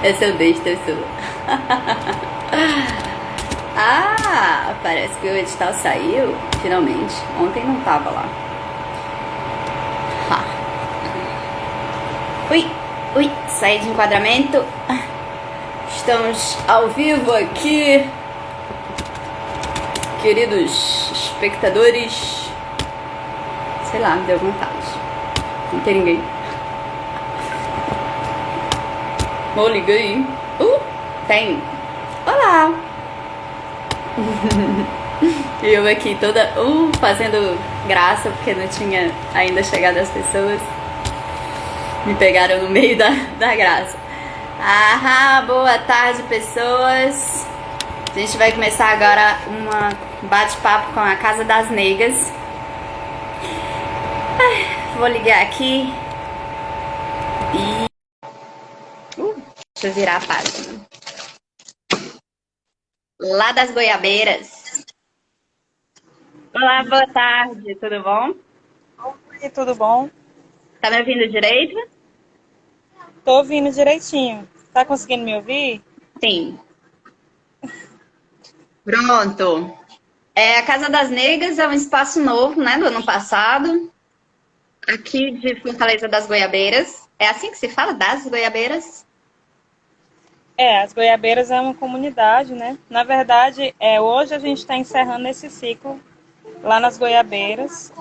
Eu sou besta, eu sou. Ah, parece que o edital saiu, finalmente. Ontem não tava lá. Ha. Ui, ui, saí de enquadramento. Estamos ao vivo aqui, queridos espectadores. Sei lá, me deu vontade. Não tem ninguém. Oh, liguei. Tem. Olá. E eu aqui toda fazendo graça porque não tinha ainda chegado as pessoas. Me pegaram no meio da graça. Ah, boa tarde, pessoas. A gente vai começar agora um bate-papo com a Casa das Negas. Vou ligar aqui. E deixa eu virar a página. Lá das Goiabeiras. Olá, boa tarde, tudo bom? Oi, tudo bom? Tá me ouvindo direito? Tô ouvindo direitinho. Tá conseguindo me ouvir? Sim. Pronto. A Casa das Negas é um espaço novo, né, do ano passado, aqui de Fortaleza das Goiabeiras. É assim que se fala, das Goiabeiras? As Goiabeiras é uma comunidade, né? Na verdade, hoje a gente está encerrando esse ciclo lá nas Goiabeiras.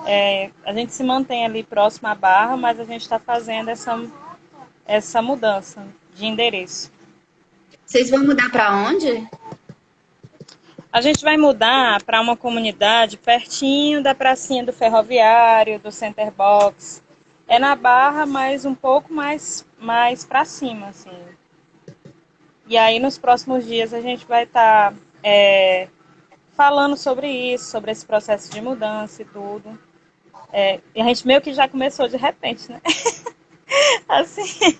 A gente se mantém ali próximo à Barra, mas a gente está fazendo essa mudança de endereço. Vocês vão mudar para onde? A gente vai mudar para uma comunidade pertinho da pracinha do Ferroviário, do Center Box. É na Barra, mas um pouco mais para cima, assim. E aí, nos próximos dias, a gente vai estar falando sobre isso, sobre esse processo de mudança e tudo. E a gente meio que já começou de repente, né? Assim,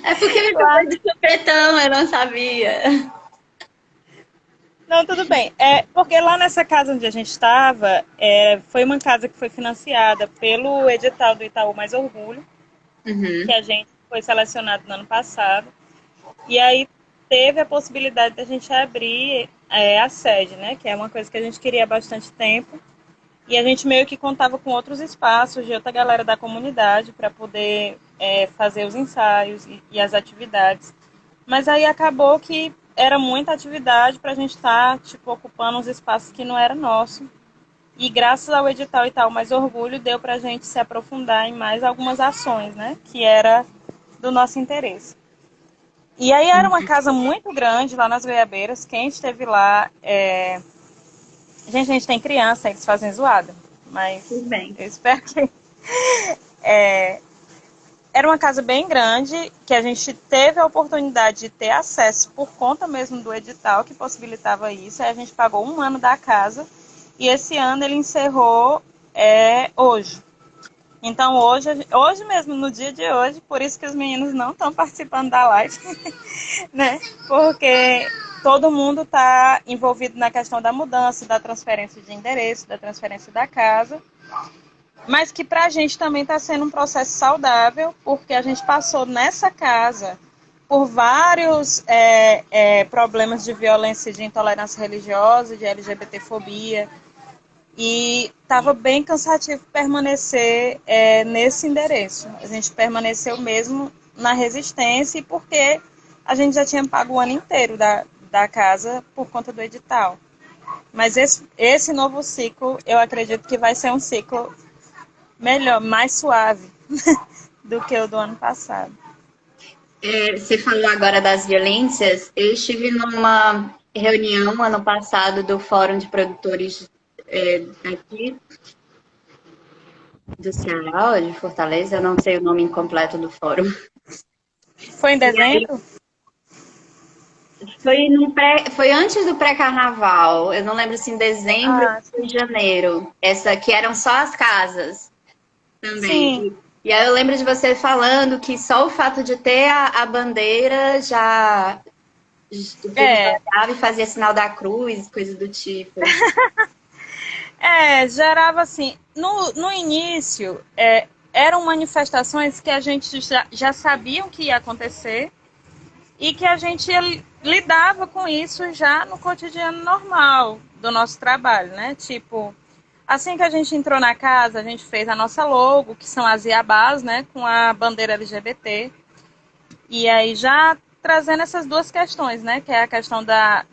É porque me lá. pegou de supetão, eu não sabia. Não, tudo bem. Porque lá nessa casa onde a gente estava, foi uma casa que foi financiada pelo edital do Itaú Mais Orgulho, que Uhum. a gente foi selecionado no ano passado. E aí teve a possibilidade da gente abrir a sede, né? Que é uma coisa que a gente queria há bastante tempo. E a gente meio que contava com outros espaços de outra galera da comunidade para poder fazer os ensaios e as atividades. Mas aí acabou que era muita atividade para a gente estar ocupando uns espaços que não era nosso. E graças ao edital e tal, Mais Orgulho, deu para a gente se aprofundar em mais algumas ações, né? Que era do nosso interesse. E aí era uma casa muito grande lá nas Goiabeiras. Quem esteve lá. Gente, a gente tem criança, eles fazem zoada. Tudo Mas bem. eu espero que. Era uma casa bem grande, que a gente teve a oportunidade de ter acesso por conta mesmo do edital que possibilitava isso. Aí a gente pagou um ano da casa. E esse ano ele encerrou hoje. Então hoje mesmo, no dia de hoje, por isso que os meninos não estão participando da live, né? Porque todo mundo está envolvido na questão da mudança, da transferência de endereço, da transferência da casa, mas que para a gente também está sendo um processo saudável, porque a gente passou nessa casa por vários problemas de violência, de intolerância religiosa, de LGBTfobia, e estava bem cansativo permanecer nesse endereço. A gente permaneceu mesmo na resistência e porque a gente já tinha pago o ano inteiro da casa por conta do edital. Mas esse novo ciclo, eu acredito que vai ser um ciclo melhor, mais suave do que o do ano passado. Você falou agora das violências. Eu estive numa reunião ano passado do Fórum de Produtores aqui do Ceará, ou de Fortaleza, eu não sei o nome incompleto do fórum. Foi em E aí dezembro? foi antes do pré-carnaval. Eu não lembro se em dezembro Ah, ou em janeiro. Essa que eram só as casas também. sim. E aí eu lembro de você falando que só o fato de ter a bandeira já o povo já É, olhava e fazia sinal da cruz, coisa do tipo. gerava assim. No início, eram manifestações que a gente já sabiam que ia acontecer, e que a gente lidava com isso já no cotidiano normal do nosso trabalho, né? Tipo, assim que a gente entrou na casa, a gente fez a nossa logo, que são as iabás, né, com a bandeira LGBT. E aí já trazendo essas duas questões, né, que é a questão da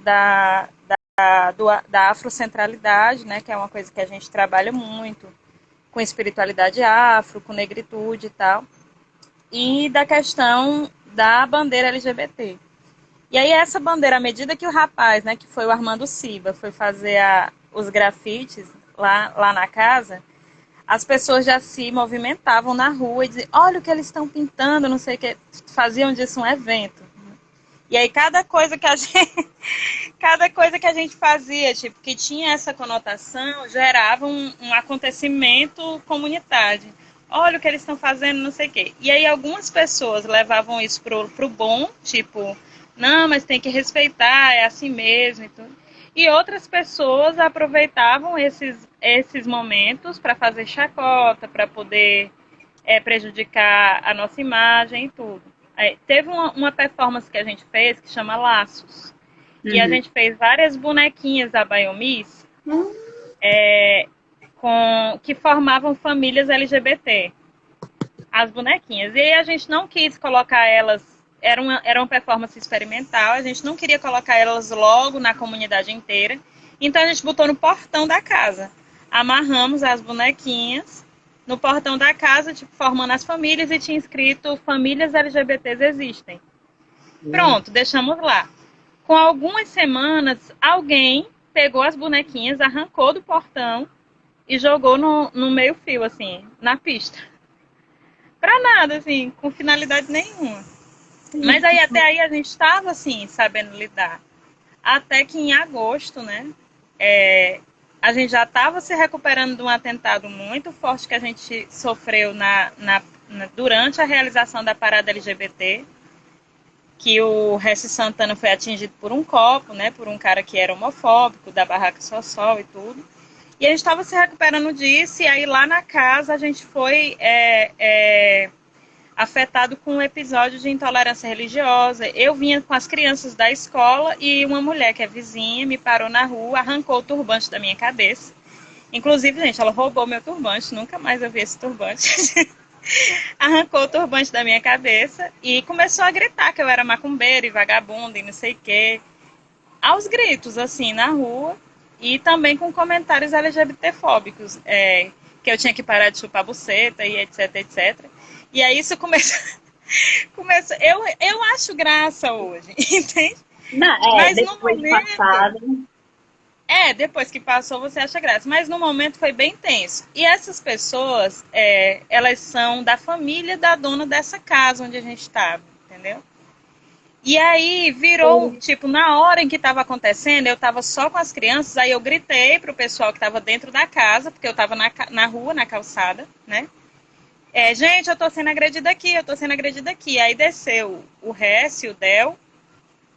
afrocentralidade, né, que é uma coisa que a gente trabalha muito, com espiritualidade afro, com negritude e tal, e da questão da bandeira LGBT. E aí essa bandeira, à medida que o rapaz, né, que foi o Armando Siba, foi fazer os grafites lá na casa, as pessoas já se movimentavam na rua e diziam, olha o que eles estão pintando, não sei o que, faziam disso um evento. E aí cada coisa que a gente fazia, tipo, que tinha essa conotação, gerava um acontecimento comunitário. Olha o que eles estão fazendo, não sei o quê. E aí algumas pessoas levavam isso pro bom, tipo, não, mas tem que respeitar, é assim mesmo e tudo. E outras pessoas aproveitavam esses momentos para fazer chacota, para poder prejudicar a nossa imagem e tudo. Teve uma performance que a gente fez que chama Laços. E a Uhum. gente fez várias bonequinhas da Biomiss que formavam famílias LGBT. As bonequinhas. E aí a gente não quis colocar elas. Era uma performance experimental, a gente não queria colocar elas logo na comunidade inteira. Então a gente botou no portão da casa. Amarramos as bonequinhas no portão da casa, tipo, formando as famílias, e tinha escrito Famílias LGBTs existem. Pronto, deixamos lá. Com algumas semanas, alguém pegou as bonequinhas, arrancou do portão e jogou no meio-fio, assim, na pista. Pra nada, assim, com finalidade nenhuma. Mas aí até aí a gente estava, assim, sabendo lidar. Até que em agosto, né, a gente já estava se recuperando de um atentado muito forte que a gente sofreu durante a realização da parada LGBT, que o Ressi Santana foi atingido por um copo, né, por um cara que era homofóbico, da Barraca Sossol e tudo. E a gente estava se recuperando disso, e aí lá na casa a gente foi afetado com um episódio de intolerância religiosa. Eu vinha com as crianças da escola e uma mulher que é vizinha me parou na rua, arrancou o turbante da minha cabeça. Inclusive, gente, ela roubou meu turbante, nunca mais eu vi esse turbante. Arrancou o turbante da minha cabeça e começou a gritar que eu era macumbeira e vagabunda e não sei o quê. Aos gritos, assim, na rua. E também com comentários LGBTfóbicos, que eu tinha que parar de chupar buceta e etc, etc. E aí isso começa eu acho graça hoje, entende? Não, Mas no depois de momento, passado. depois que passou você acha graça, mas no momento foi bem tenso. E essas pessoas, elas são da família da dona dessa casa onde a gente estava, entendeu? E aí virou, tipo, na hora em que estava acontecendo, eu estava só com as crianças, aí eu gritei pro pessoal que estava dentro da casa, porque eu estava na rua, na calçada, né? Gente, eu tô sendo agredida aqui, eu tô sendo agredida aqui. Aí desceu o Hess e o Del,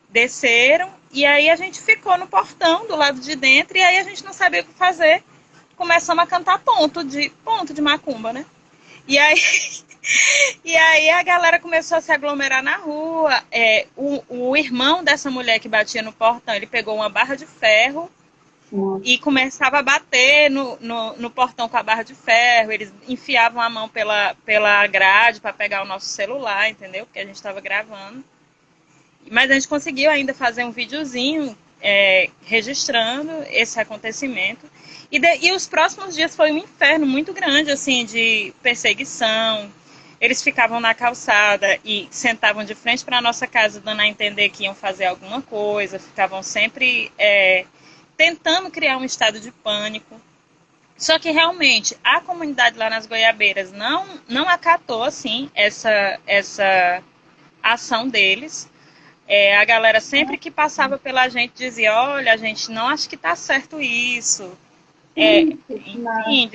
desceram, e aí a gente ficou no portão do lado de dentro, e aí a gente não sabia o que fazer. Começamos a cantar ponto de macumba, né? E aí, e aí a galera começou a se aglomerar na rua. O irmão dessa mulher que batia no portão, ele pegou uma barra de ferro e começava a bater no portão com a barra de ferro. Eles enfiavam a mão pela grade para pegar o nosso celular, entendeu? Porque a gente estava gravando. Mas a gente conseguiu ainda fazer um videozinho registrando esse acontecimento. E os próximos dias foi um inferno muito grande, assim, de perseguição. Eles ficavam na calçada e sentavam de frente para a nossa casa, dando a entender que iam fazer alguma coisa. Ficavam sempre tentando criar um estado de pânico. Só que realmente a comunidade lá nas Goiabeiras não acatou assim essa ação deles. A galera sempre que passava pela gente dizia, olha, a gente não acha que está certo isso. Enfim,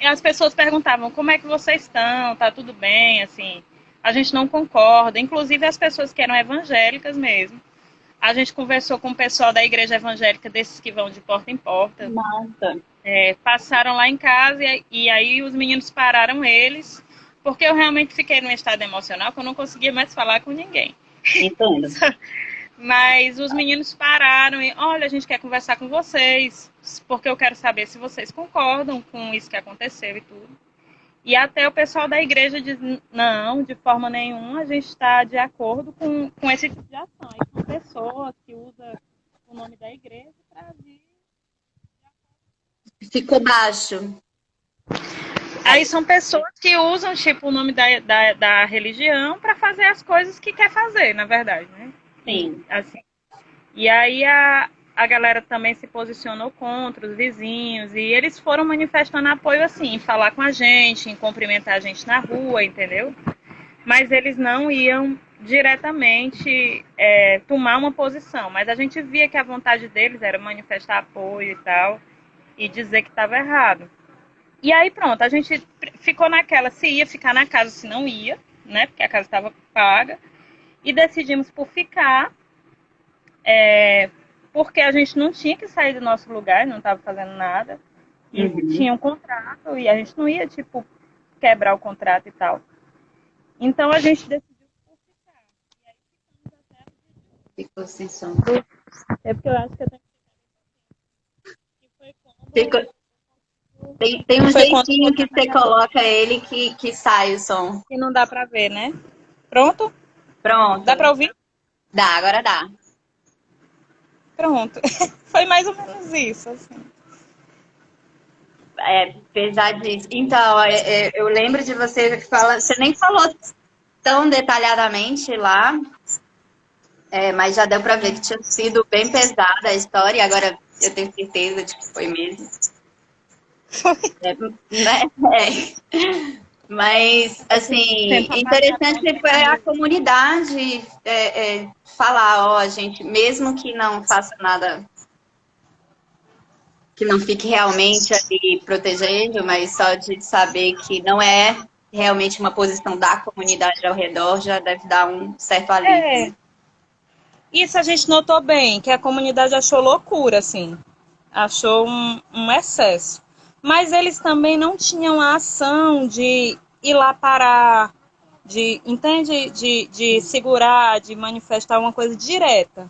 as pessoas perguntavam como é que vocês estão, tá tudo bem, assim, a gente não concorda. Inclusive as pessoas que eram evangélicas mesmo. A gente conversou com o pessoal da igreja evangélica, desses que vão de porta em porta. Nossa. Passaram lá em casa e aí os meninos pararam eles, porque eu realmente fiquei num estado emocional que eu não conseguia mais falar com ninguém. Entendo. Mas os meninos pararam e, olha, a gente quer conversar com vocês, porque eu quero saber se vocês concordam com isso que aconteceu e tudo. E até o pessoal da igreja diz, não, de forma nenhuma, a gente está de acordo com esse tipo de ação. Aí são pessoas que usam o nome da igreja para agir. Ficou baixo. Aí são pessoas que usam, tipo, o nome da religião para fazer as coisas que quer fazer, na verdade, né? Sim. Assim. E aí a galera também se posicionou contra os vizinhos, e eles foram manifestando apoio, assim, em falar com a gente, em cumprimentar a gente na rua, entendeu? Mas eles não iam diretamente tomar uma posição, mas a gente via que a vontade deles era manifestar apoio e tal, e dizer que estava errado. E aí pronto, a gente ficou naquela, se ia ficar na casa, se não ia, né, porque a casa estava paga, e decidimos por ficar, porque a gente não tinha que sair do nosso lugar, não estava fazendo nada, e tinha um contrato, e a gente não ia, tipo, quebrar o contrato e tal. Então a gente decidiu por ficar. E aí ficamos até o dia. Ficou sem som. É porque eu acho que eu tenho que foi quando... Ficou... Tem um jeitinho que você coloca ele que sai o som. Que não dá pra ver, né? Pronto? Pronto. Dá pra ouvir? Dá, agora dá. Pronto. Foi mais ou menos isso, assim. É pesadíssimo. Então, eu lembro de você falar, você nem falou tão detalhadamente lá, mas já deu para ver que tinha sido bem pesada a história, e agora eu tenho certeza de que foi mesmo. Foi. Mas, assim, interessante foi a comunidade falar, ó, gente, mesmo que não faça nada, que não fique realmente ali protegendo, mas só de saber que não é realmente uma posição da comunidade ao redor, já deve dar um certo alívio. Isso a gente notou bem, que a comunidade achou loucura, assim. Achou um excesso. Mas eles também não tinham a ação de ir lá parar, entende? De segurar, de manifestar uma coisa direta.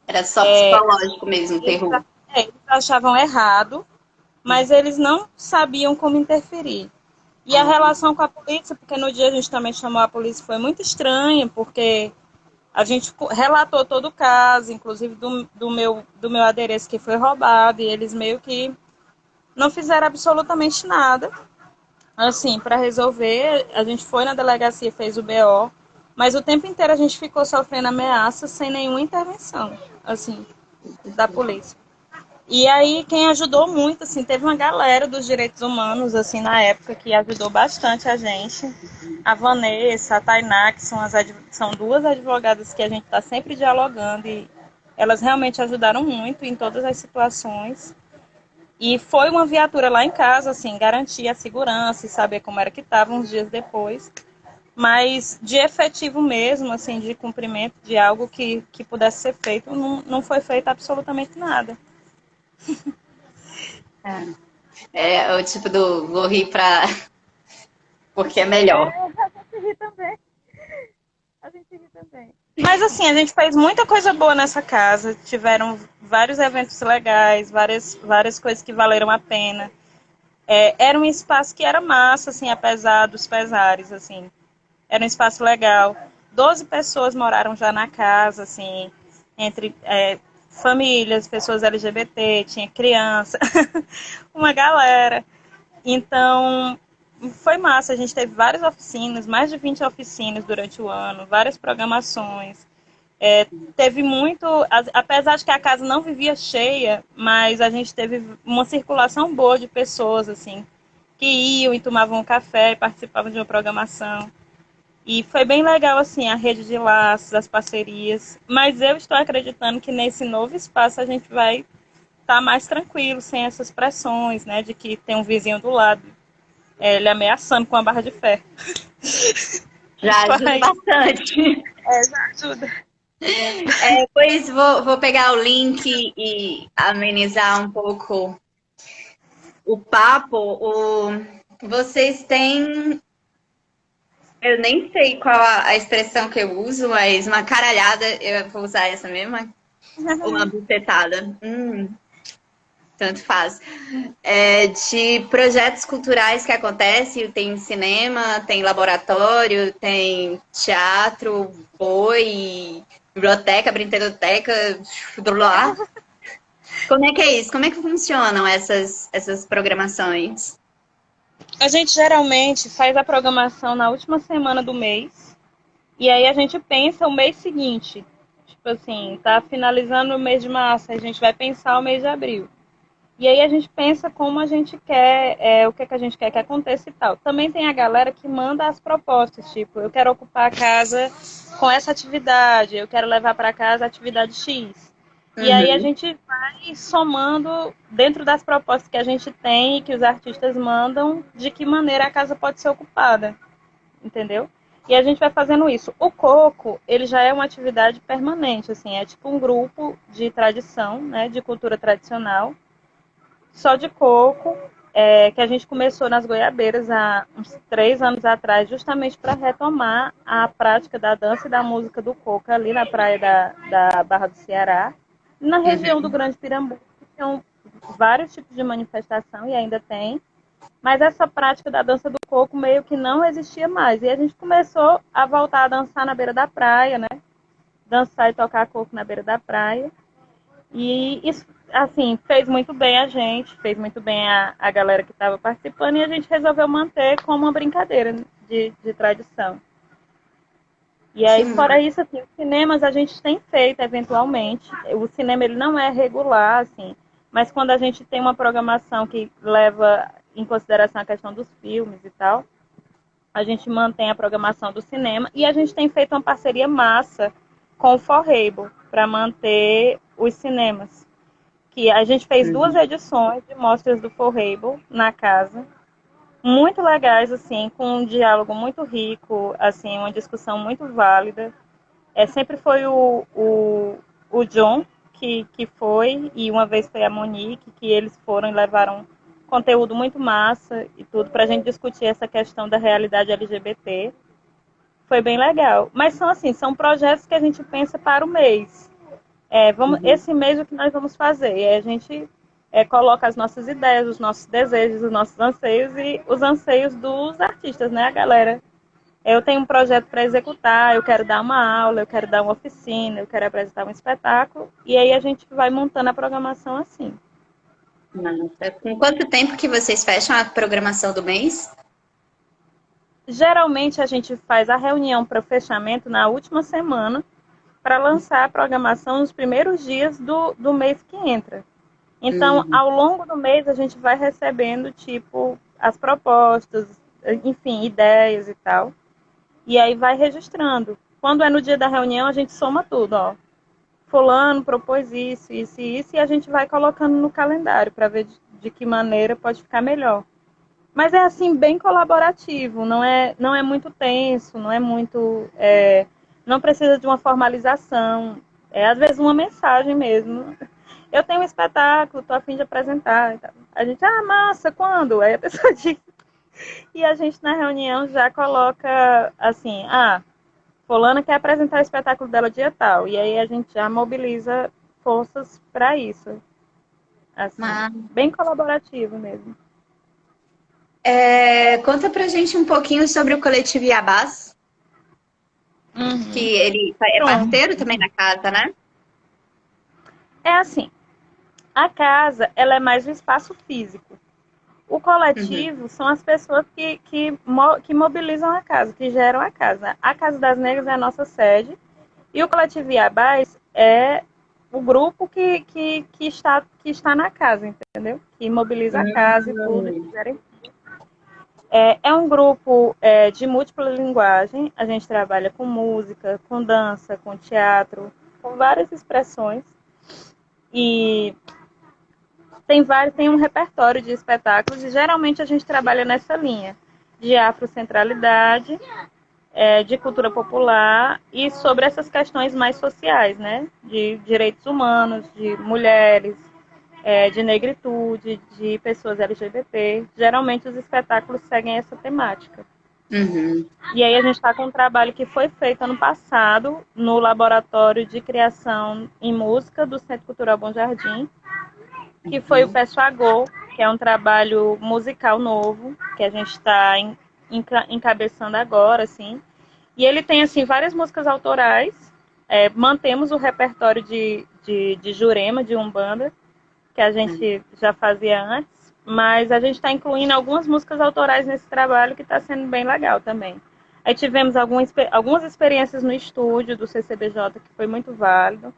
Era só psicológico mesmo, terror. Eles achavam errado, mas eles não sabiam como interferir. E a relação com a polícia, porque no dia a gente também chamou a polícia, foi muito estranha, porque a gente relatou todo o caso, inclusive do meu adereço que foi roubado, e eles meio que não fizeram absolutamente nada. Assim, para resolver, a gente foi na delegacia, fez o BO, mas o tempo inteiro a gente ficou sofrendo ameaças sem nenhuma intervenção, assim, da polícia. E aí, quem ajudou muito, assim, teve uma galera dos direitos humanos, assim, na época, que ajudou bastante a gente. A Vanessa, a Tainá, que são duas advogadas que a gente está sempre dialogando, e elas realmente ajudaram muito em todas as situações. E foi uma viatura lá em casa, assim, garantir a segurança e saber como era que estava uns dias depois. Mas de efetivo mesmo, assim, de cumprimento de algo que pudesse ser feito, não foi feito absolutamente nada. É o tipo do vou rir porque é melhor. A gente ri também. A gente ri também. Mas assim, a gente fez muita coisa boa nessa casa. Tiveram vários eventos legais, várias coisas que valeram a pena. Era um espaço que era massa, assim, apesar dos pesares, assim. Era um espaço legal. 12 pessoas moraram já na casa, assim, entre famílias, pessoas LGBT, tinha criança, uma galera. Então, foi massa. A gente teve várias oficinas, mais de 20 oficinas durante o ano, várias programações. Teve muito, apesar de que a casa não vivia cheia, mas a gente teve uma circulação boa de pessoas, assim, que iam e tomavam um café e participavam de uma programação. E foi bem legal, assim, a rede de laços, as parcerias. Mas eu estou acreditando que nesse novo espaço a gente vai estar mais tranquilo, sem essas pressões, né? De que tem um vizinho do lado, ele ameaçando com a barra de ferro. Já ajuda bastante. Já ajuda. Depois vou pegar o link e amenizar um pouco o papo. Vocês têm Eu nem sei qual a expressão que eu uso, mas uma caralhada, eu vou usar essa mesma. Uma bucetada. Tanto faz. De projetos culturais que acontecem, tem cinema, tem laboratório, tem teatro, boi, biblioteca, brinquedoteca, blá. Como é que é isso? Como é que funcionam essas programações? A gente geralmente faz a programação na última semana do mês e aí a gente pensa o mês seguinte. Tipo assim, tá finalizando o mês de março, a gente vai pensar o mês de abril. E aí a gente pensa como a gente quer, o que, é que a gente quer que aconteça e tal. Também tem a galera que manda as propostas, tipo, eu quero ocupar a casa com essa atividade, eu quero levar para casa a atividade X. E aí a Uhum. gente vai somando dentro das propostas que a gente tem e que os artistas mandam, de que maneira a casa pode ser ocupada, entendeu? E a gente vai fazendo isso. O coco, ele já é uma atividade permanente, assim, é tipo um grupo de tradição, né, de cultura tradicional, só de coco, que a gente começou nas Goiabeiras há uns 3 anos atrás, justamente para retomar a prática da dança e da música do coco ali na praia da Barra do Ceará, na região do Uhum. Grande Pirambu, que tem vários tipos de manifestação e ainda tem, mas essa prática da dança do coco meio que não existia mais. E a gente começou a voltar a dançar na beira da praia, né? Dançar e tocar coco na beira da praia. E isso, assim, fez muito bem a gente, fez muito bem a galera que estava participando e a gente resolveu manter como uma brincadeira de tradição. E Que aí, fora massa. isso, assim, os cinemas a gente tem feito eventualmente. O cinema ele não é regular, assim, mas quando a gente tem uma programação que leva em consideração a questão dos filmes e tal, a gente mantém a programação do cinema e a gente tem feito uma parceria massa com o Forrebo para manter os cinemas. Que a gente fez 2 edições de mostras do Forrebo na casa, muito legais, assim, com um diálogo muito rico, assim, uma discussão muito válida. Sempre foi o John que foi, e uma vez foi a Monique, que eles foram e levaram conteúdo muito massa e tudo para a gente discutir essa questão da realidade LGBT. Foi bem legal. Mas são assim, são projetos que a gente pensa para o mês. Uhum. Esse mês o que nós vamos fazer? A gente coloca as nossas ideias, os nossos desejos, os nossos anseios e os anseios dos artistas, né, a galera? Eu tenho um projeto para executar, eu quero dar uma aula, eu quero dar uma oficina, eu quero apresentar um espetáculo, e aí a gente vai montando a programação assim. Massa. Com quanto tempo que vocês fecham a programação do mês? Geralmente a gente faz a reunião para fechamento na última semana, para lançar a programação nos primeiros dias do mês que entra. Então, Uhum. ao longo do mês, a gente vai recebendo, tipo, as propostas, enfim, ideias e tal. E aí vai registrando. Quando é no dia da reunião, a gente soma tudo, ó. Fulano propôs isso, isso e isso, e a gente vai colocando no calendário para ver de que maneira pode ficar melhor. Mas é assim, bem colaborativo, não é muito tenso, não é muito. Não precisa de uma formalização. É às vezes uma mensagem mesmo. Eu tenho um espetáculo, tô a fim de apresentar. Então, a gente, massa, quando? Aí a pessoa diz. E a gente na reunião já coloca assim, fulana quer apresentar o espetáculo dela dia tal. E aí a gente já mobiliza forças para isso. Assim, Mas, bem colaborativo mesmo. conta pra gente um pouquinho sobre o coletivo Iabás, que Uhum. ele é Pronto. parceiro também na casa, né? É assim, a casa ela é mais um espaço físico. O Uhum. coletivo são as pessoas que mobilizam a casa, que geram a casa. A Casa das Negras é a nossa sede e o coletivo Iabás é o grupo que está na casa, entendeu? Que mobiliza a casa e tudo. Hum. É um grupo de múltipla linguagem. A gente trabalha com música, com dança, com teatro, com várias expressões. E tem um repertório de espetáculos e geralmente a gente trabalha nessa linha de afrocentralidade, de cultura popular e sobre essas questões mais sociais, né? De direitos humanos, de mulheres, de negritude, de pessoas LGBT. Geralmente os espetáculos seguem essa temática. Uhum. E aí a gente está com um trabalho que foi feito ano passado no Laboratório de Criação em Música do Centro Cultural Bom Jardim, que foi o Peço a Go, que é um trabalho musical novo, que a gente está encabeçando agora, assim. E ele tem, assim, várias músicas autorais. Mantemos o repertório de Jurema, de Umbanda, que a gente já fazia antes, mas a gente está incluindo algumas músicas autorais nesse trabalho que está sendo bem legal também. Aí tivemos algumas experiências no estúdio do CCBJ, que foi muito válido.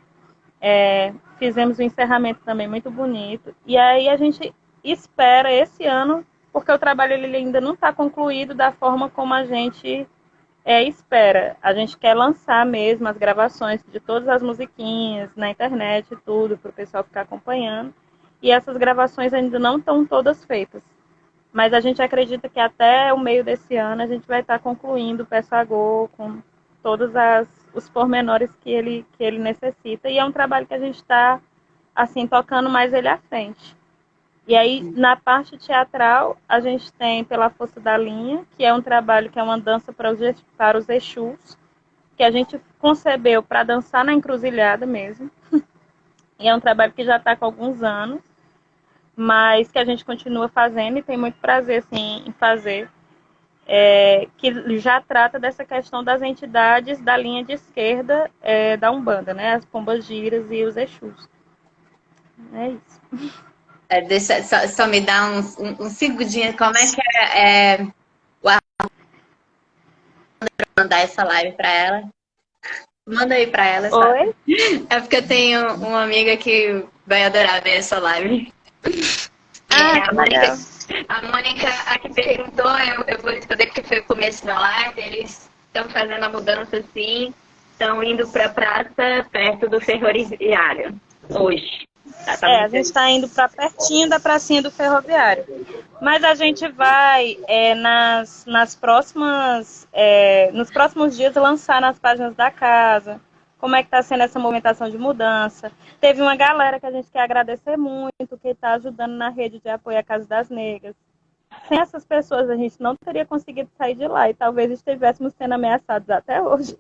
Fizemos um encerramento também muito bonito. E aí a gente espera esse ano, porque o trabalho ele ainda não está concluído da forma como a gente espera. A gente quer lançar mesmo as gravações de todas as musiquinhas na internet e tudo, para o pessoal ficar acompanhando. E essas gravações ainda não estão todas feitas. Mas a gente acredita que até o meio desse ano a gente vai estar concluindo o Peço a Go com todos os pormenores que ele necessita. E é um trabalho que a gente está assim, tocando mais ele à frente. E aí, na parte teatral, a gente tem Pela Força da Linha, que é um trabalho que é uma dança para os Exus, que a gente concebeu para dançar na encruzilhada mesmo. E é um trabalho que já está com alguns anos, mas que a gente continua fazendo e tem muito prazer assim, em fazer. Que já trata dessa questão das entidades da linha de esquerda da Umbanda, né? As pombagiras e os Exus. É isso. Só me dá um segundinho. Como é que mandar essa live para ela? Manda aí para ela, sabe? Oi? É porque eu tenho uma amiga que vai adorar ver essa live. Ah, A que Mônica, legal. a Mônica aqui perguntou, eu vou responder porque foi o começo da live, eles estão fazendo a mudança assim, estão indo para a praça perto do ferroviário hoje. A gente está indo para pertinho da pracinha do ferroviário. Mas a gente vai nos próximos dias lançar nas páginas da casa como é que está sendo essa movimentação de mudança. Teve uma galera que a gente quer agradecer muito, que está ajudando na rede de apoio à Casa das Negras. Sem essas pessoas a gente não teria conseguido sair de lá e talvez estivéssemos sendo ameaçados até hoje.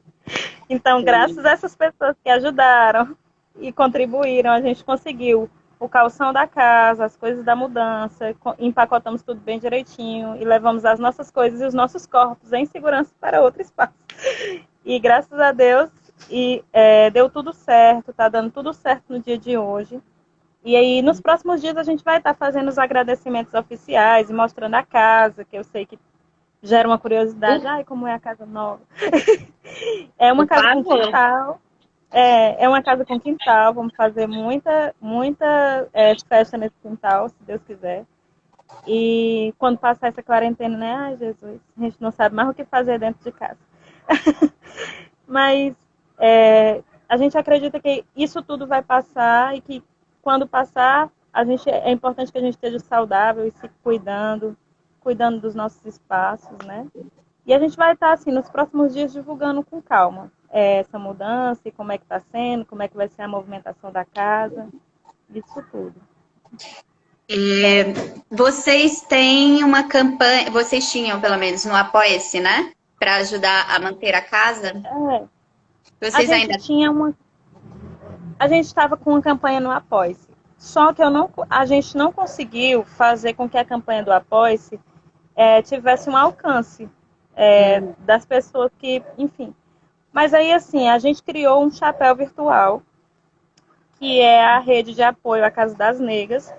Então, graças a essas pessoas que ajudaram e contribuíram, a gente conseguiu o calção da casa, as coisas da mudança, empacotamos tudo bem direitinho e levamos as nossas coisas e os nossos corpos em segurança para outro espaço. E graças a Deus deu tudo certo, tá dando tudo certo no dia de hoje. E aí, nos próximos dias, a gente vai estar fazendo os agradecimentos oficiais e mostrando a casa, que eu sei que gera uma curiosidade. Ai, como é a casa nova. É uma Por casa com favor. quintal. É uma casa com quintal. Vamos fazer muita festa nesse quintal, se Deus quiser. E quando passar essa quarentena, né? Ai, Jesus, a gente não sabe mais o que fazer dentro de casa. Mas a gente acredita que isso tudo vai passar e que quando passar, é importante que a gente esteja saudável e se cuidando dos nossos espaços, né? E a gente vai estar, assim, nos próximos dias divulgando com calma essa mudança e como é que está sendo, como é que vai ser a movimentação da casa, isso tudo. Vocês têm uma campanha, vocês tinham pelo menos no Apoia-se, né? Para ajudar a manter a casa. A Vocês gente ainda. tinha a gente estava com uma campanha no Apoia-se, só que a gente não conseguiu fazer com que a campanha do Apoia-se tivesse um alcance das pessoas que, enfim. Mas aí, assim, a gente criou um chapéu virtual, que é a rede de apoio à Casa das Negras.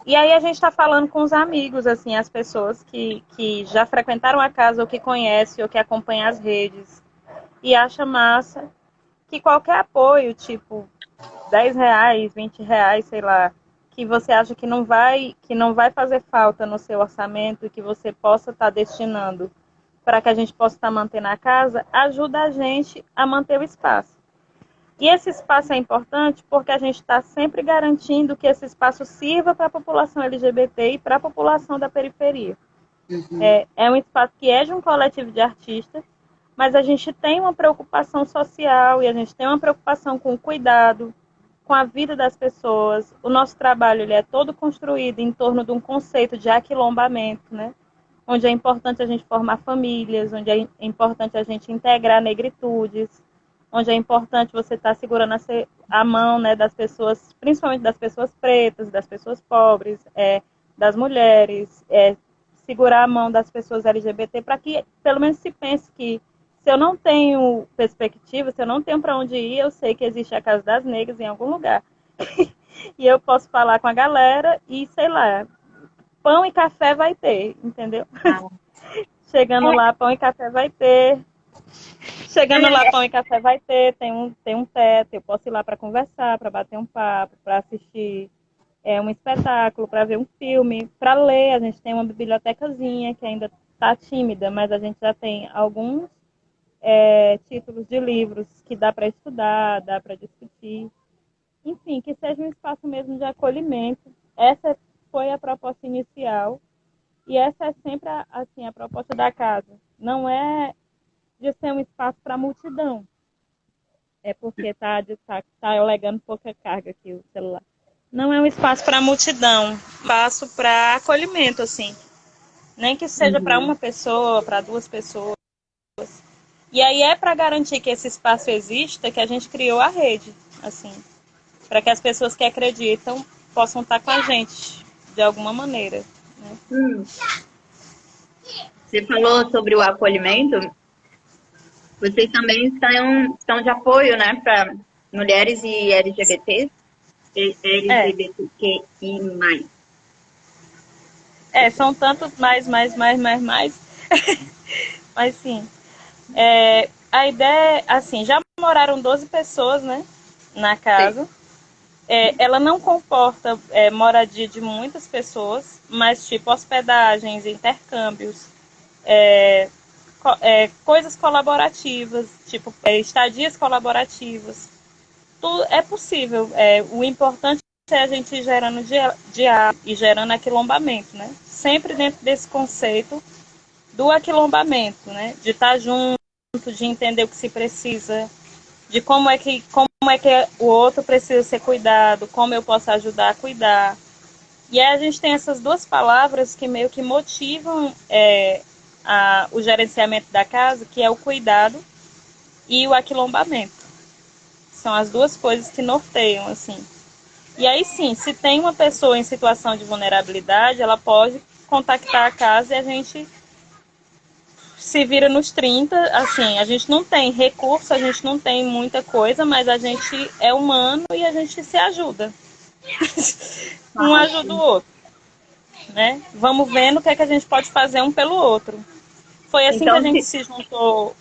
E aí a gente está falando com os amigos, assim, as pessoas que já frequentaram a casa, ou que conhecem, ou que acompanham as redes, e acha massa que qualquer apoio, tipo R$ 10, R$ 20, sei lá, que você acha que não vai fazer falta no seu orçamento e que você possa estar destinando para que a gente possa estar mantendo a casa, ajuda a gente a manter o espaço. E esse espaço é importante porque a gente está sempre garantindo que esse espaço sirva para a população LGBT e para a população da periferia. É um espaço que é de um coletivo de artistas, mas a gente tem uma preocupação social e a gente tem uma preocupação com o cuidado, com a vida das pessoas. O nosso trabalho ele é todo construído em torno de um conceito de aquilombamento, né? onde é importante a gente formar famílias, onde é importante a gente integrar negritudes, onde é importante você estar segurando a mão, né, das pessoas, principalmente das pessoas pretas, das pessoas pobres, das mulheres, segurar a mão das pessoas LGBT, para que pelo menos se pense que se eu não tenho perspectiva, se eu não tenho para onde ir, eu sei que existe a Casa das Negras em algum lugar. E eu posso falar com a galera e, sei lá, pão e café vai ter, entendeu? Ah. Chegando lá, pão e café vai ter. Chegando lá, pão e café vai ter, tem um teto, eu posso ir lá para conversar, para bater um papo, para assistir um espetáculo, para ver um filme, para ler. A gente tem uma bibliotecazinha que ainda está tímida, mas a gente já tem alguns títulos de livros que dá para estudar, dá para discutir. Enfim, que seja um espaço mesmo de acolhimento. Essa foi a proposta inicial e essa é sempre assim, a proposta da casa. Não é de ser um espaço para multidão. É porque tá alegando pouca carga aqui o celular. Não é um espaço para multidão, espaço para acolhimento, assim. Nem que seja para uma pessoa, para duas pessoas. E aí é para garantir que esse espaço exista que a gente criou a rede, assim, para que as pessoas que acreditam possam estar com a gente de alguma maneira. Né? Você falou sobre o acolhimento. Vocês também estão de apoio, né, para mulheres e LGBT, LGBTQI+. São tantos mais. Mas sim. A ideia, assim, já moraram 12 pessoas, né, na casa. Ela não comporta moradia de muitas pessoas, mas tipo hospedagens, intercâmbios, coisas colaborativas, tipo estadias colaborativas. Tudo é possível. O importante é a gente ir gerando diálogo e gerando aquilombamento, né? Sempre dentro desse conceito do aquilombamento, né? De estar junto, de entender o que se precisa, de como é que o outro precisa ser cuidado, como eu posso ajudar a cuidar. E aí a gente tem essas duas palavras que meio que motivam o gerenciamento da casa, que é o cuidado e o aquilombamento. São as duas coisas que norteiam, assim. E aí sim, se tem uma pessoa em situação de vulnerabilidade, ela pode contactar a casa e a gente se vira nos 30, assim, a gente não tem recurso, a gente não tem muita coisa, mas a gente é humano e a gente se ajuda. Um ajuda o outro, né? Vamos vendo o que é que a gente pode fazer um pelo outro. Foi assim que a gente se juntou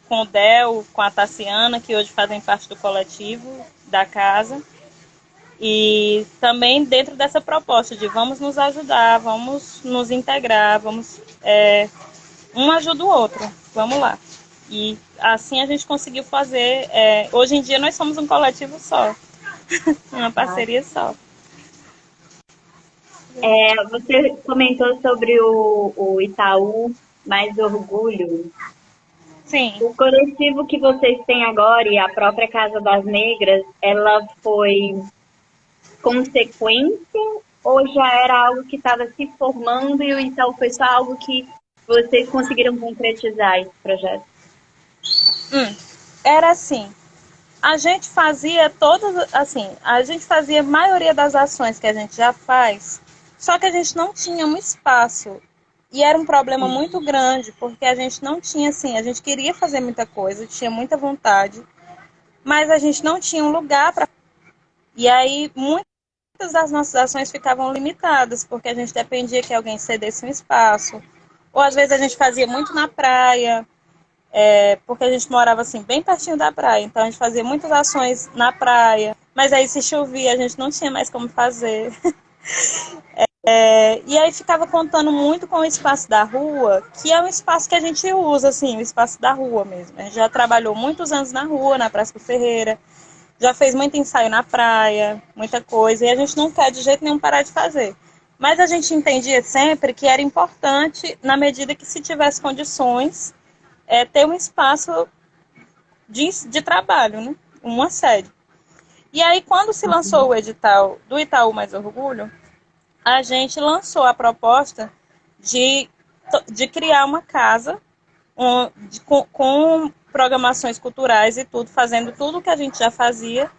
com o Del, com a Tassiana, que hoje fazem parte do coletivo da casa. E também dentro dessa proposta de vamos nos ajudar, vamos nos integrar, vamos um ajuda o outro, vamos lá. E assim a gente conseguiu fazer. Hoje em dia nós somos um coletivo só, uma parceria só. Você comentou sobre o Itaú Mais Orgulho. Sim. O coletivo que vocês têm agora e a própria Casa das Negras, ela foi consequência ou já era algo que estava se formando e o Itaú foi só algo que vocês conseguiram concretizar esse projeto? Era assim. A gente fazia a maioria das ações que a gente já faz, só que a gente não tinha um espaço. E era um problema muito grande, porque a gente não tinha, assim, a gente queria fazer muita coisa, tinha muita vontade, mas a gente não tinha um lugar para. E aí, muitas das nossas ações ficavam limitadas, porque a gente dependia que alguém cedesse um espaço. Ou às vezes a gente fazia muito na praia, porque a gente morava assim bem pertinho da praia, então a gente fazia muitas ações na praia, mas aí se chovia a gente não tinha mais como fazer. E aí ficava contando muito com o espaço da rua, que é um espaço que a gente usa, assim, o espaço da rua mesmo. A gente já trabalhou muitos anos na rua, na Praça do Ferreira, já fez muito ensaio na praia, muita coisa, e a gente não quer de jeito nenhum parar de fazer. Mas a gente entendia sempre que era importante, na medida que se tivesse condições, ter um espaço de trabalho, né? Uma sede. E aí, quando se lançou o edital do Itaú Mais Orgulho, a gente lançou a proposta de de criar uma casa com programações culturais e tudo, fazendo tudo o que a gente já fazia,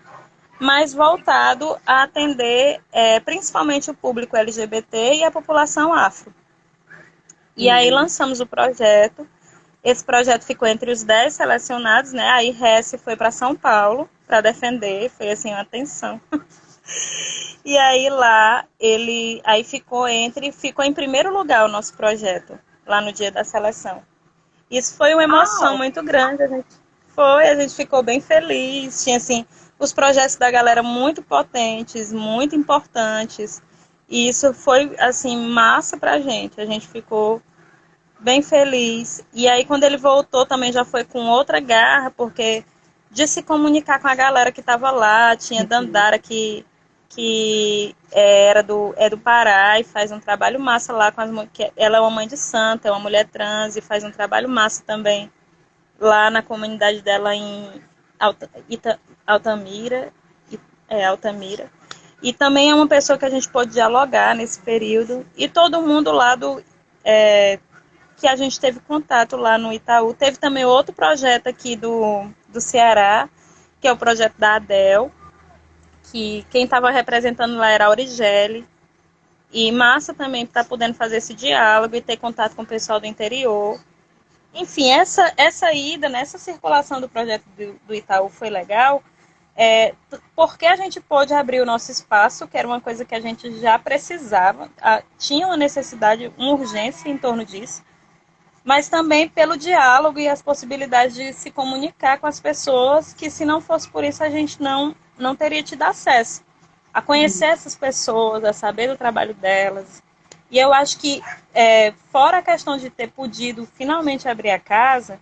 mas voltado a atender principalmente o público LGBT e a população afro. E aí lançamos o projeto. Esse projeto ficou entre os 10 selecionados, né? Aí Hesse foi para São Paulo para defender, foi assim uma tensão. E aí lá aí ficou em primeiro lugar o nosso projeto, lá no dia da seleção. Isso foi uma emoção muito grande, a gente ficou bem feliz, tinha assim os projetos da galera muito potentes, muito importantes. E isso foi assim massa pra gente. A gente ficou bem feliz. E aí, quando ele voltou, também já foi com outra garra, porque de se comunicar com a galera que estava lá, tinha Dandara que é do Pará e faz um trabalho massa lá com ela é uma mãe de santa, é uma mulher trans e faz um trabalho massa também lá na comunidade dela em Altamira, Altamira. E também é uma pessoa que a gente pôde dialogar nesse período. E todo mundo lá que a gente teve contato lá no Itaú. Teve também outro projeto aqui do Ceará, que é o projeto da ADEL, que quem estava representando lá era a Aurigele. E massa também estar podendo fazer esse diálogo e ter contato com o pessoal do interior. Enfim, essa ida, nessa circulação do projeto do Itaú foi legal, porque a gente pôde abrir o nosso espaço, que era uma coisa que a gente já precisava, tinha uma necessidade, uma urgência em torno disso, mas também pelo diálogo e as possibilidades de se comunicar com as pessoas, que se não fosse por isso a gente não teria tido acesso a conhecer essas pessoas, a saber do trabalho delas. E eu acho que, fora a questão de ter podido finalmente abrir a casa,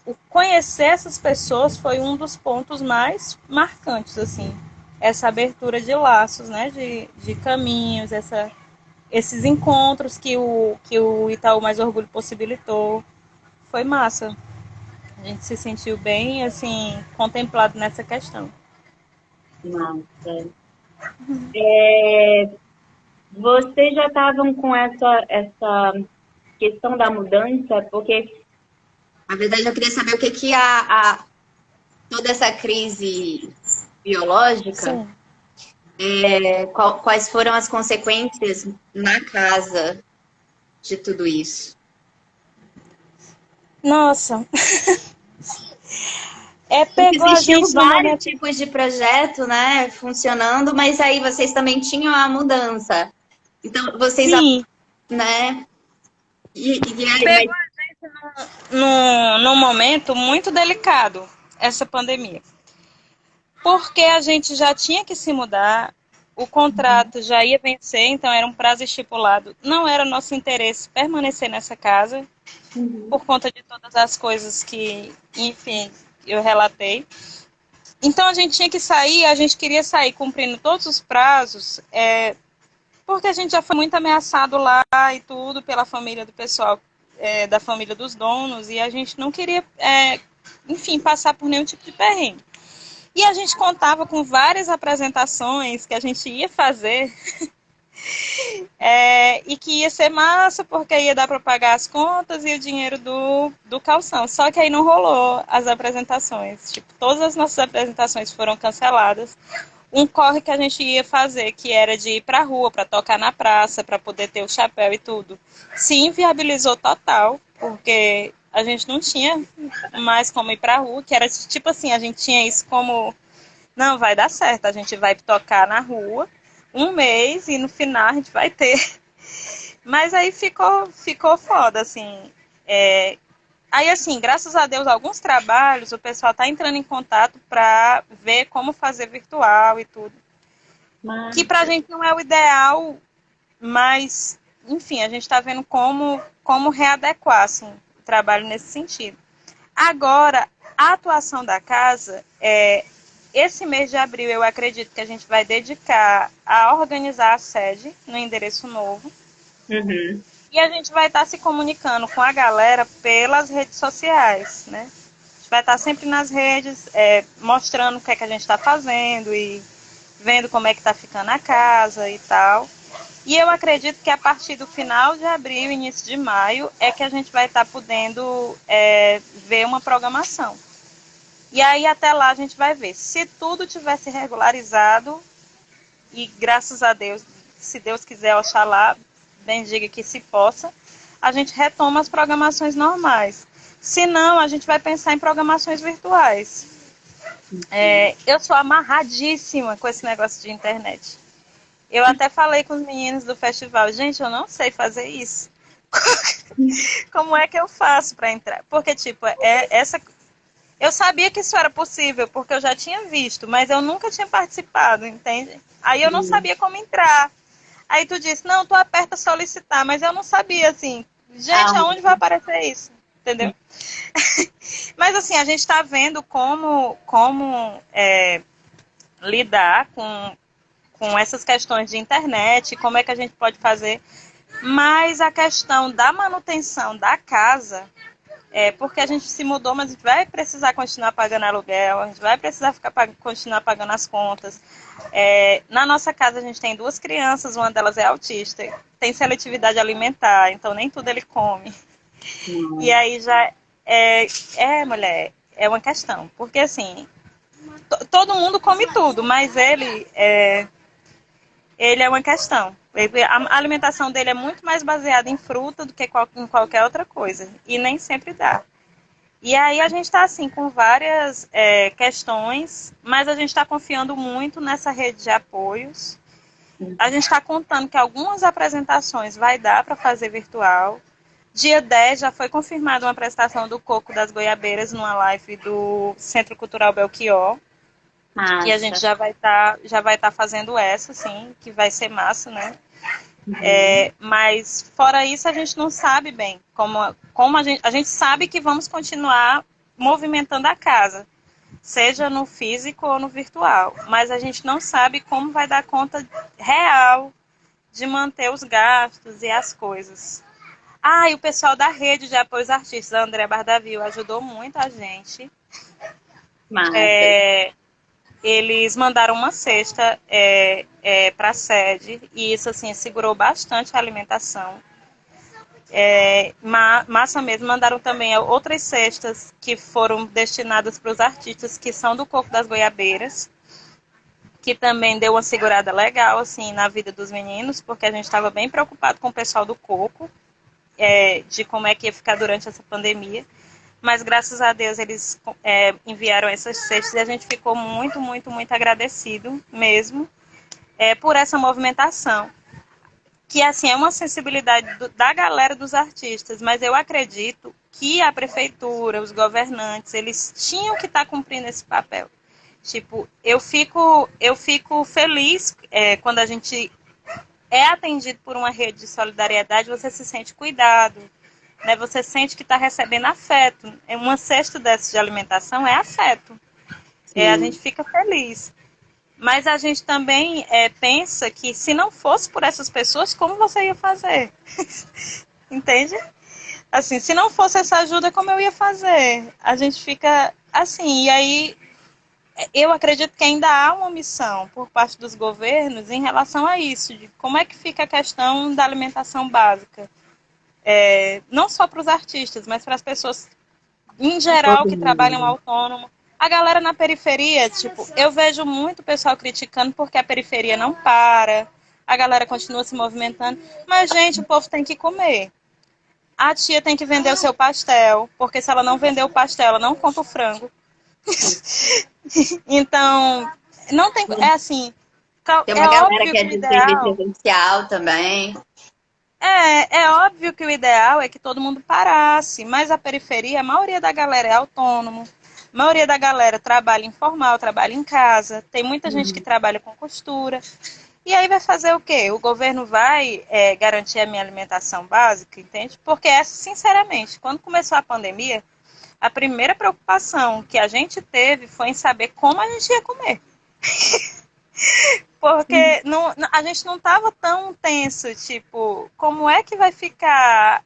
o conhecer essas pessoas foi um dos pontos mais marcantes, assim, essa abertura de laços, né, de caminhos, esses encontros que o Itaú Mais Orgulho possibilitou. Foi massa. A gente se sentiu bem, assim, contemplado nessa questão. Nossa. Vocês já estavam com essa questão da mudança? Porque, na verdade, eu queria saber o que toda essa crise biológica, quais foram as consequências na casa de tudo isso? Nossa, Porque pegou a existiam gente no vários momento. tipos de projeto, né, funcionando, mas aí vocês também tinham a mudança. Então, vocês, Sim, né? E aí, pegou a gente num momento muito delicado, essa pandemia. Porque a gente já tinha que se mudar, o contrato já ia vencer, então era um prazo estipulado. Não era nosso interesse permanecer nessa casa, por conta de todas as coisas que, enfim, eu relatei. Então a gente tinha que sair, a gente queria sair cumprindo todos os prazos, porque a gente já foi muito ameaçado lá e tudo pela família do pessoal, da família dos donos, e a gente não queria, enfim, passar por nenhum tipo de perrengue. E a gente contava com várias apresentações que a gente ia fazer e que ia ser massa porque ia dar para pagar as contas e o dinheiro do calção. Só que aí não rolou as apresentações. Tipo, todas as nossas apresentações foram canceladas. Um corre que a gente ia fazer, que era de ir para a rua, para tocar na praça, para poder ter o chapéu e tudo, se inviabilizou total, porque a gente não tinha mais como ir para a rua, que era tipo assim, a gente tinha isso como, não, vai dar certo, a gente vai tocar na rua um mês e no final a gente vai ter. Mas aí ficou foda, assim. Aí, assim, graças a Deus, alguns trabalhos, o pessoal tá entrando em contato para ver como fazer virtual e tudo. Que pra gente não é o ideal, mas, enfim, a gente tá vendo como readequar, assim, o trabalho nesse sentido. Agora, a atuação da casa, esse mês de abril, eu acredito que a gente vai dedicar a organizar a sede no endereço novo. Uhum. E a gente vai estar se comunicando com a galera pelas redes sociais, né? A gente vai estar sempre nas redes, mostrando o que é que a gente está fazendo e vendo como é que está ficando a casa e tal. E eu acredito que a partir do final de abril, início de maio, é que a gente vai estar podendo ver uma programação. E aí até lá a gente vai ver. Se tudo tivesse regularizado, e graças a Deus, se Deus quiser, oxalá, bendiga que se possa, a gente retoma as programações normais. Se não, a gente vai pensar em programações virtuais. Eu sou amarradíssima com esse negócio de internet. Eu até falei com os meninos do festival, gente, eu não sei fazer isso. Como é que eu faço para entrar? Porque, tipo, eu sabia que isso era possível, porque eu já tinha visto, mas eu nunca tinha participado, entende? Aí eu não sabia como entrar. Aí tu disse, não, tu aperta solicitar, mas eu não sabia, assim, gente, aonde vai aparecer isso? Entendeu? Mas, assim, a gente está vendo como lidar com essas questões de internet, como é que a gente pode fazer. Mas a questão da manutenção da casa, porque a gente se mudou, mas a gente vai precisar continuar pagando aluguel, a gente vai precisar continuar pagando as contas. Na nossa casa a gente tem 2 crianças, uma delas é autista, tem seletividade alimentar, então nem tudo ele come. E aí já mulher, é uma questão, porque assim, todo mundo come tudo, mas ele é uma questão. A alimentação dele é muito mais baseada em fruta do que em qualquer outra coisa. E nem sempre dá. E aí a gente está assim, com várias questões, mas a gente está confiando muito nessa rede de apoios. A gente está contando que algumas apresentações vai dar para fazer virtual. Dia 10 já foi confirmada uma apresentação do Coco das Goiabeiras numa live do Centro Cultural Belchior. Massa. E a gente já vai tá fazendo essa, sim, que vai ser massa, né? Mas fora isso a gente não sabe bem como a gente sabe que vamos continuar movimentando a casa, seja no físico ou no virtual, mas a gente não sabe como vai dar conta real de manter os gastos e as coisas. E o pessoal da rede de apoio aos artistas, a André Bardavil, ajudou muito a gente. Massa. Eles mandaram uma cesta para a sede e isso assim segurou bastante a alimentação. Massa mesmo, mandaram também outras cestas que foram destinadas para os artistas que são do Coco das Goiabeiras, que também deu uma segurada legal assim na vida dos meninos, porque a gente estava bem preocupado com o pessoal do Coco, de como é que ia ficar durante essa pandemia. Mas graças a Deus eles enviaram essas cestas e a gente ficou muito, muito, muito agradecido mesmo por essa movimentação. Que assim é uma sensibilidade da galera dos artistas, mas eu acredito que a prefeitura, os governantes, eles tinham que estar cumprindo esse papel. Tipo, eu fico feliz quando a gente é atendido por uma rede de solidariedade, você se sente cuidado. Né, você sente que está recebendo afeto. Uma cesta dessa de alimentação é afeto. A gente fica feliz. Mas a gente também pensa que se não fosse por essas pessoas, como você ia fazer? Entende? Assim, se não fosse essa ajuda, como eu ia fazer? A gente fica assim, e aí eu acredito que ainda há uma omissão por parte dos governos em relação a isso, de como é que fica a questão da alimentação básica. Não só para os artistas, mas para as pessoas em geral que trabalham autônomo. A galera na periferia, tipo, eu vejo muito pessoal criticando porque a periferia não para, a galera continua se movimentando, mas, gente, o povo tem que comer. A tia tem que vender o seu pastel, porque se ela não vender o pastel, ela não compra o frango. Então, não tem... assim... Tem uma galera que é de serviço presencial também. É óbvio que o ideal é que todo mundo parasse, mas a periferia, a maioria da galera é autônomo, a maioria da galera trabalha informal, trabalha em casa, tem muita gente que trabalha com costura, e aí vai fazer o quê? O governo vai garantir a minha alimentação básica, entende? Porque, sinceramente, quando começou a pandemia, a primeira preocupação que a gente teve foi em saber como a gente ia comer. Porque a gente não estava tão tenso, tipo, como é que vai ficar?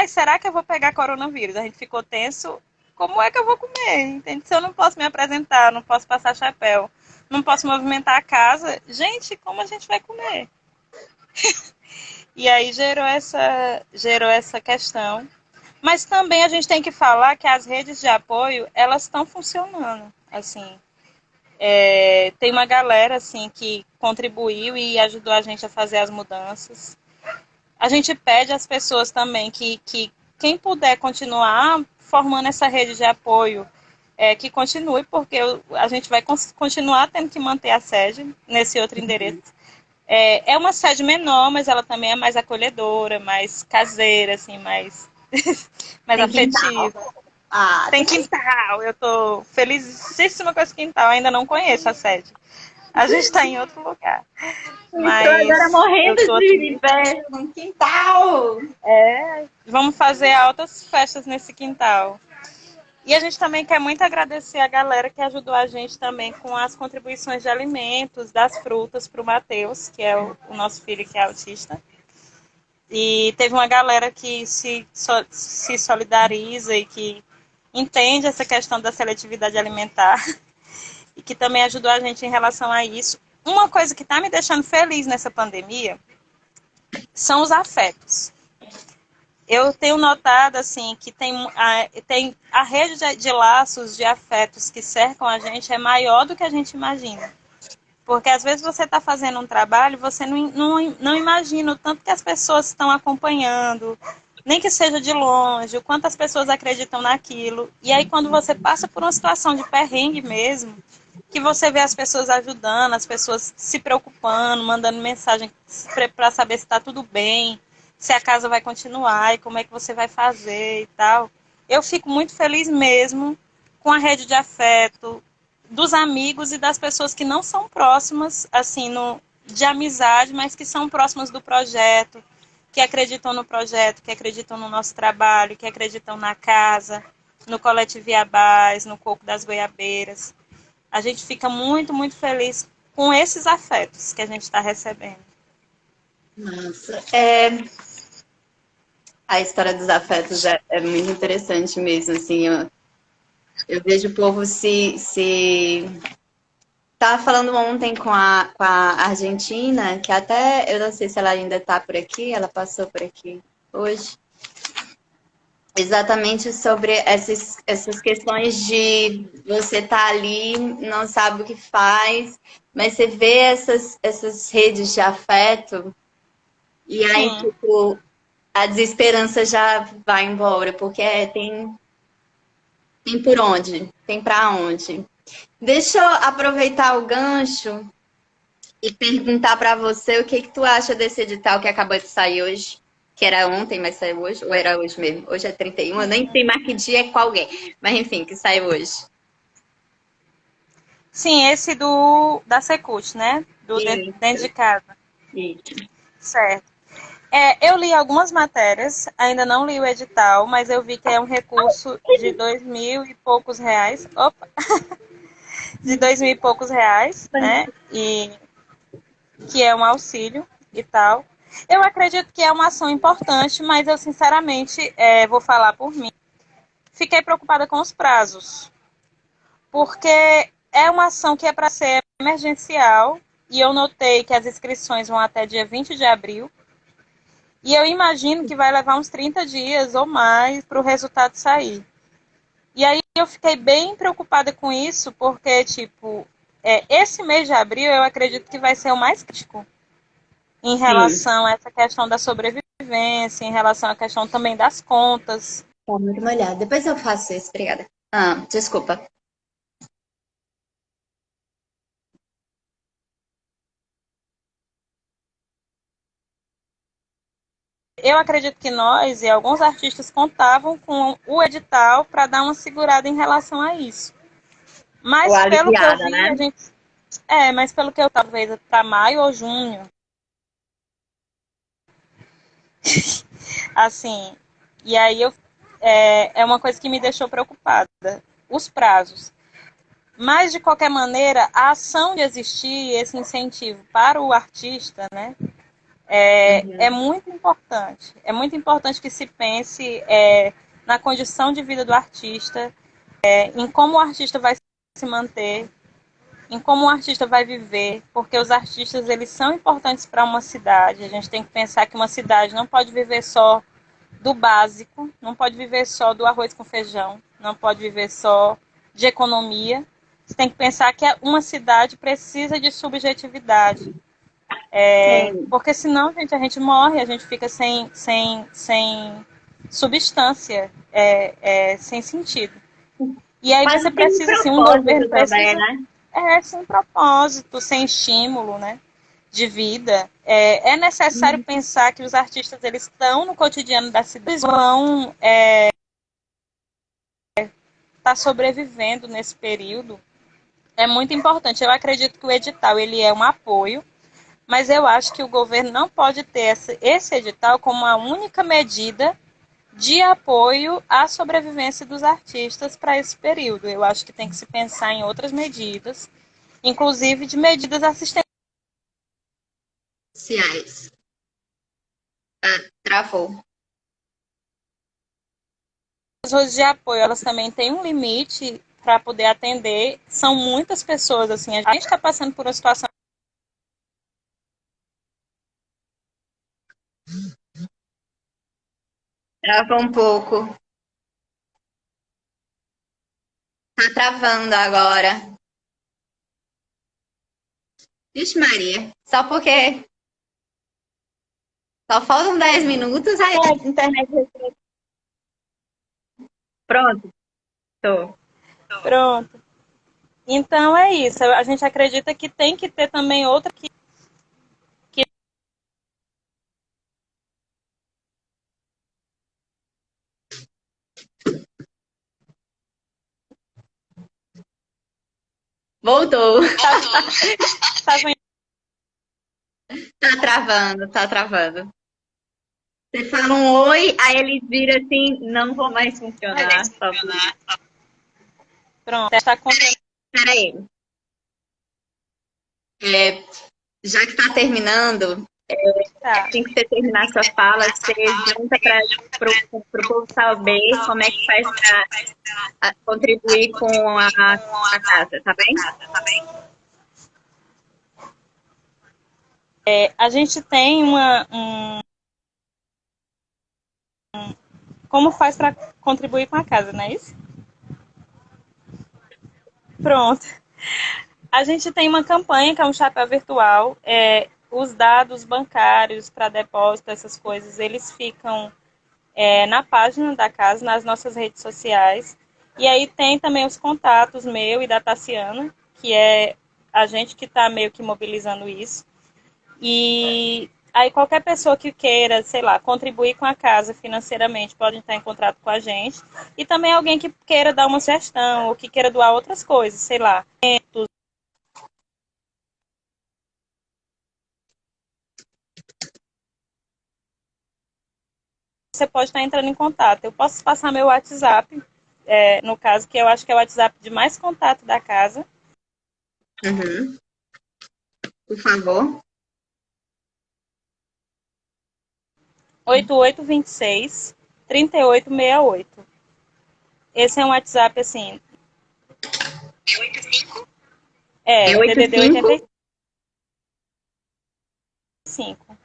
Será que eu vou pegar coronavírus? A gente ficou tenso, como é que eu vou comer? Entende? Se eu não posso me apresentar, não posso passar chapéu, não posso movimentar a casa, gente, como a gente vai comer? E aí gerou essa questão. Mas também a gente tem que falar que as redes de apoio, elas estão funcionando, assim. Tem uma galera, assim, que contribuiu e ajudou a gente a fazer as mudanças. A gente pede às pessoas também que quem puder continuar formando essa rede de apoio, que continue, porque a gente vai continuar tendo que manter a sede nesse outro endereço. É uma sede menor, mas ela também é mais acolhedora, mais caseira, assim, mais, mais Tem quintal. afetiva. Ah, Tem quintal, eu tô felicíssima com esse quintal, ainda não conheço a sede. A gente está em outro lugar, estou agora mas eu morrendo tô de aqui. inveja no quintal. Vamos fazer altas festas nesse quintal. E a gente também quer muito agradecer a galera que ajudou a gente também com as contribuições de alimentos, das frutas para o Matheus, que é o nosso filho que é autista. E teve uma galera que se solidariza e que entende essa questão da seletividade alimentar e que também ajudou a gente em relação a isso. Uma coisa que está me deixando feliz nessa pandemia são os afetos. Eu tenho notado assim que tem a rede de laços de afetos que cercam a gente é maior do que a gente imagina. Porque às vezes você está fazendo um trabalho, você não imagina o tanto que as pessoas estão acompanhando, nem que seja de longe, o quanto as pessoas acreditam naquilo. E aí quando você passa por uma situação de perrengue mesmo, que você vê as pessoas ajudando, as pessoas se preocupando, mandando mensagem para saber se está tudo bem, se a casa vai continuar e como é que você vai fazer e tal. Eu fico muito feliz mesmo com a rede de afeto dos amigos e das pessoas que não são próximas, assim, de amizade, mas que são próximas do projeto, que acreditam no projeto, que acreditam no nosso trabalho, que acreditam na casa, no Coletivo Iabás, no Coco das Goiabeiras. A gente fica muito, muito feliz com esses afetos que a gente está recebendo. Nossa, a história dos afetos é muito interessante mesmo, assim, eu vejo o povo se... Tava falando ontem com a Argentina, que até, eu não sei se ela ainda tá por aqui, ela passou por aqui hoje, exatamente sobre essas questões de você estar ali, não sabe o que faz, mas você vê essas redes de afeto, e aí, Sim. tipo, a desesperança já vai embora, porque tem por onde, tem pra onde. Deixa eu aproveitar o gancho e perguntar pra você o que que tu acha desse edital que acabou de sair hoje, que era ontem, mas saiu hoje, ou era hoje mesmo? Hoje é 31, eu nem sei mais que dia é qual é, mas enfim, que saiu hoje. Sim, esse da Secult, né? Do dentro Isso, de casa. isso. Certo. Eu li algumas matérias, ainda não li o edital, mas eu vi que é um recurso de 2.000 e poucos reais. Opa! De 2.000 e poucos reais, né? E que é um auxílio e tal. Eu acredito que é uma ação importante, mas eu sinceramente vou falar por mim. Fiquei preocupada com os prazos, porque é uma ação que é para ser emergencial e eu notei que as inscrições vão até dia 20 de abril. E eu imagino que vai levar uns 30 dias ou mais para o resultado sair. E aí eu fiquei bem preocupada com isso, porque, tipo, esse mês de abril eu acredito que vai ser o mais crítico em Sim, relação a essa questão da sobrevivência, em relação à questão também das contas. tá muito molhado. Depois eu faço isso, obrigada. Ah, desculpa. Eu acredito que nós e alguns artistas contavam com o edital para dar uma segurada em relação a isso. Ou Mas pelo que eu aliviada, vi, né? a gente. Mas pelo que eu talvez para maio ou junho, assim. E aí é uma coisa que me deixou preocupada. Os prazos. Mas, de qualquer maneira, a ação de existir, esse incentivo para o artista, né, é muito importante. É muito importante que se pense na condição de vida do artista, em como o artista vai se manter. em como o artista vai viver, porque os artistas eles são importantes para uma cidade. A gente tem que pensar que uma cidade não pode viver só do básico, não pode viver só do arroz com feijão, não pode viver só de economia. Você tem que pensar que uma cidade precisa de subjetividade. Porque senão, gente, a gente morre, a gente fica sem substância, sem sentido. E aí Mas você tem um precisa, assim, um propósito governo também, precisa, né? sem propósito, sem estímulo, né, de vida. É necessário pensar que os artistas, eles estão no cotidiano da cidade, eles vão estar sobrevivendo nesse período. É muito importante. Eu acredito que o edital, ele é um apoio, mas eu acho que o governo não pode ter esse edital como a única medida de apoio à sobrevivência dos artistas para esse período. Eu acho que tem que se pensar em outras medidas, inclusive de medidas assistenciais. Sociais. Travou. As redes de apoio, elas também têm um limite para poder atender. São muitas pessoas, assim, a gente está passando por uma situação. Travou um pouco. Tá travando agora. Vixe, Maria. Só porque só faltam 10 minutos, aí a internet. Pronto, tô. Pronto. Então é isso. A gente acredita que tem que ter também outra que Voltou. estava Tá travando, tá travando. Você fala um oi, aí eles viram assim, não vou mais funcionar. Só por... pronto. Está Peraí. Já que tá terminando, tá. assim que você terminar sua fala, você junta para o povo saber como é que faz para contribuir com a casa, tá bem? A gente tem como faz para contribuir com a casa, não é isso? Pronto. A gente tem uma campanha que é um chapéu virtual. Os dados bancários para depósito, essas coisas, eles ficam na página da casa, nas nossas redes sociais. E aí tem também os contatos meu e da Tassiana, que é a gente que está meio que mobilizando isso. E aí qualquer pessoa que queira, sei lá, contribuir com a casa financeiramente pode entrar em contato com a gente. E também alguém que queira dar uma sugestão ou que queira doar outras coisas, sei lá, você pode estar entrando em contato. Eu posso passar meu WhatsApp, no caso, que eu acho que é o WhatsApp de mais contato da casa. Uhum. Por favor. 8826-3868. Esse é um WhatsApp, assim, É DDD 85? 85.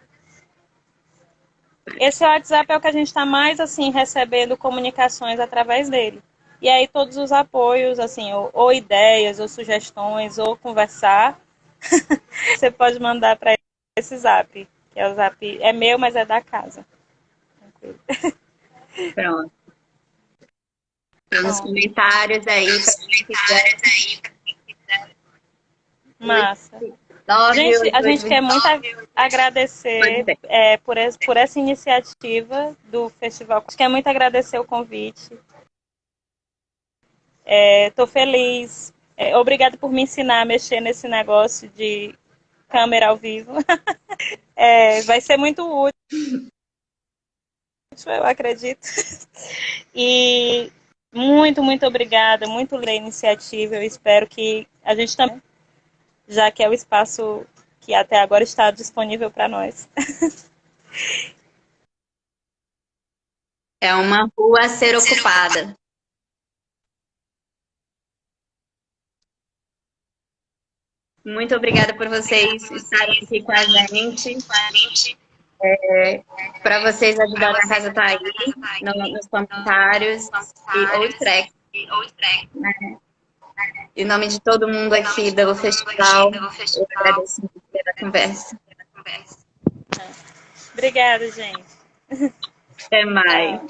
Esse WhatsApp é o que a gente está mais, assim, recebendo comunicações através dele. E aí todos os apoios, assim, ou ideias, ou sugestões, ou conversar, você pode mandar para esse zap, que é o zap, é meu, mas é da casa. Tranquilo. Pronto. Tá nos comentários aí, para quem quiser. Massa. Gente, a gente 988. quer muito agradecer Pode ser. por essa iniciativa do festival. A gente quer muito agradecer o convite. Estou feliz. Obrigada por me ensinar a mexer nesse negócio de câmera ao vivo. Vai ser muito útil, eu acredito. E muito, muito obrigada. Muito linda a iniciativa. Eu espero que a gente também, já que é o espaço que até agora está disponível para nós. É uma rua a ser ocupada. Muito obrigada por vocês estarem aqui com a gente. Para vocês ajudarem a casa tá aí nos comentários. E Outrek, né? Em nome de todo mundo aqui do festival, eu agradeço muito pela conversa. Obrigada, gente. Até mais.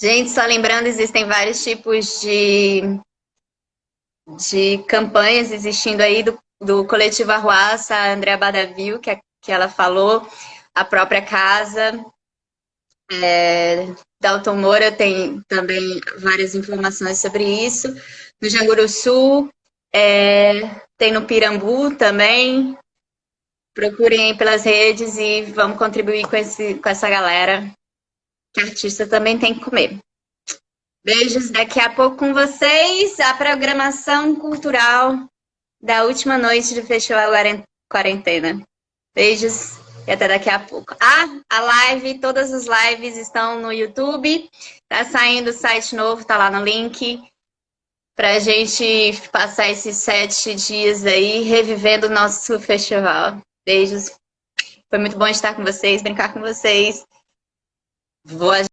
Gente, só lembrando, existem vários tipos de campanhas existindo aí do Coletivo Arruaça, a Andrea Badavio, que ela falou, a própria casa. Dalton Moura tem também várias informações sobre isso. No Janguru Sul, tem no Pirambu também. Procurem aí pelas redes e vamos contribuir com essa galera, que artista também tem que comer. Beijos, daqui a pouco com vocês, a programação cultural da última noite do Festival Quarentena. Beijos e até daqui a pouco. A live, todas as lives estão no YouTube. Tá saindo o site novo, tá lá no link. Pra gente passar esses 7 dias aí, revivendo o nosso festival. Beijos. Foi muito bom estar com vocês, brincar com vocês. Vou